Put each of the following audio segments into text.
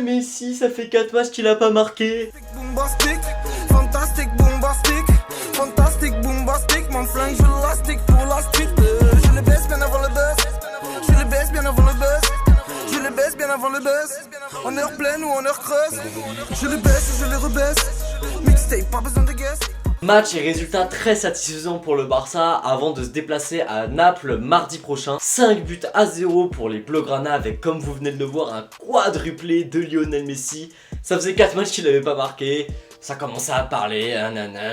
Messi, ça fait 4 matchs qu'il a pas marqué. Bombastique, fantastique, bombastique, fantastique, bombastique, mon flingue je l'élastique pour la street. Je le baisse bien avant le buzz, je le baisse bien avant le buzz, je le baisse bien avant le buzz. En heure pleine ou en heure creuse, je le baisse et je le rebaisse. Mixtape, pas besoin de guest. Match et résultat très satisfaisant pour le Barça avant de se déplacer à Naples mardi prochain. 5-0 pour les Blaugrana avec, comme vous venez de le voir, un quadruplé de Lionel Messi. Ça faisait 4 matchs qu'il n'avait pas marqué. Ça commençait à parler,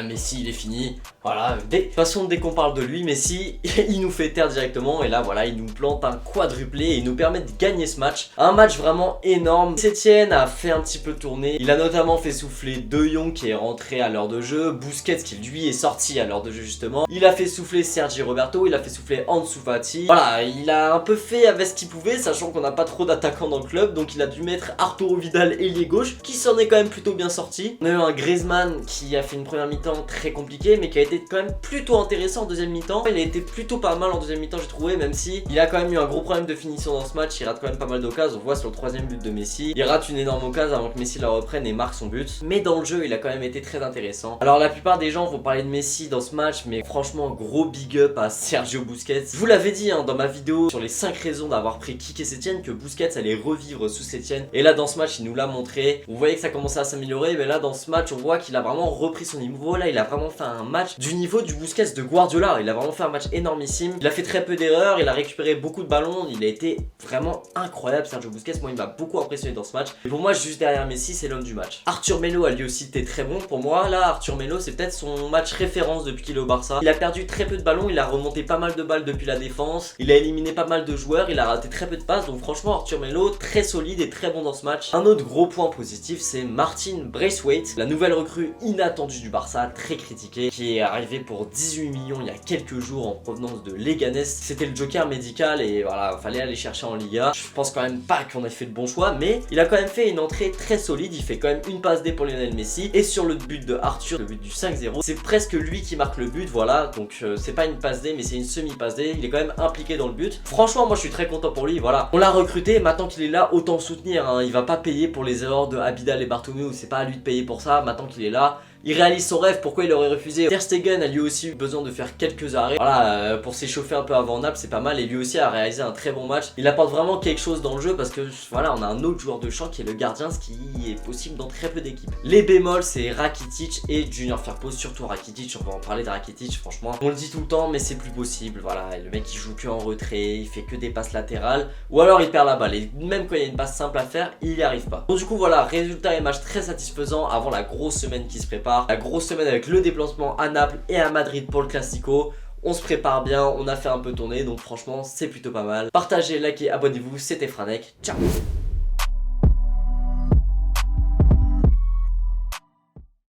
Messi il est fini. Voilà, de toute façon dès qu'on parle de lui, Messi, il nous fait taire directement. Et là voilà, il nous plante un quadruplé et il nous permet de gagner ce match. Un match vraiment énorme. Setien a fait un petit peu tourner. Il a notamment fait souffler De Jong qui est rentré à l'heure de jeu. Busquets qui lui est sorti à l'heure de jeu justement. Il a fait souffler Sergi Roberto, il a fait souffler Ansu Fati. Voilà, il a un peu fait avec ce qu'il pouvait, sachant qu'on n'a pas trop d'attaquants dans le club. Donc il a dû mettre Arturo Vidal ailier gauche, qui s'en est quand même plutôt bien sorti. On a eu un Griezmann qui a fait une première mi-temps très compliquée, mais qui a été quand même plutôt intéressant en deuxième mi-temps. Il a été plutôt pas mal en deuxième mi-temps, j'ai trouvé, même si il a quand même eu un gros problème de finition dans ce match. Il rate quand même pas mal d'occasions. On voit sur le troisième but de Messi, il rate une énorme occasion avant que Messi la reprenne et marque son but. Mais dans le jeu, il a quand même été très intéressant. Alors la plupart des gens vont parler de Messi dans ce match, mais franchement gros big up à Sergio Busquets. Je vous l'avais dit dans ma vidéo sur les 5 raisons d'avoir pris Kike Setien, que Busquets allait revivre sous Setien. Et là dans ce match il nous l'a montré. Vous voyez que ça commençait à s'améliorer, mais là dans ce match on voit qu'il a vraiment repris son niveau. Là il a vraiment fait un match du niveau du Busquets de Guardiola. Il a vraiment fait un match énormissime. Il a fait très peu d'erreurs, il a récupéré beaucoup de ballons. Il a été vraiment incroyable Sergio Busquets. Moi il m'a beaucoup impressionné dans ce match. Et pour moi juste derrière Messi c'est l'homme du match. Arthur Melo a lui aussi été très bon. Pour moi là Arthur Melo c'est peut-être son match référence depuis qu'il est au Barça. Il a perdu très peu de ballons, il a remonté pas mal de balles depuis la défense. Il a éliminé pas mal de joueurs, il a raté très peu de passes. Donc franchement Arthur Melo très solide et très bon dans ce match. Un autre gros point positif c'est Martin Braithwaite, la nouvelle recrue inattendue du Barça, très critiquée, qui est arrivée pour 18 millions il y a quelques jours en provenance de Leganés. C'était le joker médical et voilà, fallait aller chercher en Liga. Je pense quand même pas qu'on ait fait le bon choix, mais il a quand même fait une entrée très solide. Il fait quand même une passe D pour Lionel Messi. Et sur le but de Arthur, le but du 5-0, c'est presque lui qui marque le but, voilà. Donc c'est pas une passe D, mais c'est une semi-passe D. Il est quand même impliqué dans le but. Franchement, moi je suis très content pour lui, voilà. On l'a recruté, maintenant qu'il est là, autant le soutenir, hein. Il va pas payer pour les erreurs de Abidal et Bartomeu, c'est pas à lui de payer pour ça. Maintenant qu'il est là, il réalise son rêve, pourquoi il aurait refusé? Ter Stegen a lui aussi eu besoin de faire quelques arrêts. Voilà, pour s'échauffer un peu avant Naples, c'est pas mal. Et lui aussi a réalisé un très bon match. Il apporte vraiment quelque chose dans le jeu parce que voilà, on a un autre joueur de champ qui est le gardien, ce qui est possible dans très peu d'équipes. Les bémols, c'est Rakitic et Junior Firpo, surtout Rakitic. On va en parler de Rakitic, franchement. On le dit tout le temps, mais c'est plus possible. Voilà, le mec il joue que en retrait, il fait que des passes latérales ou alors il perd la balle. Et même quand il y a une passe simple à faire, il n'y arrive pas. Donc du coup, voilà, résultat et match très satisfaisant avant la grosse semaine qui se prépare. La grosse semaine avec le déplacement à Naples et à Madrid pour le Classico. On se prépare bien, on a fait un peu tourner, donc franchement c'est plutôt pas mal. Partagez, likez, abonnez-vous, c'était Franek, ciao.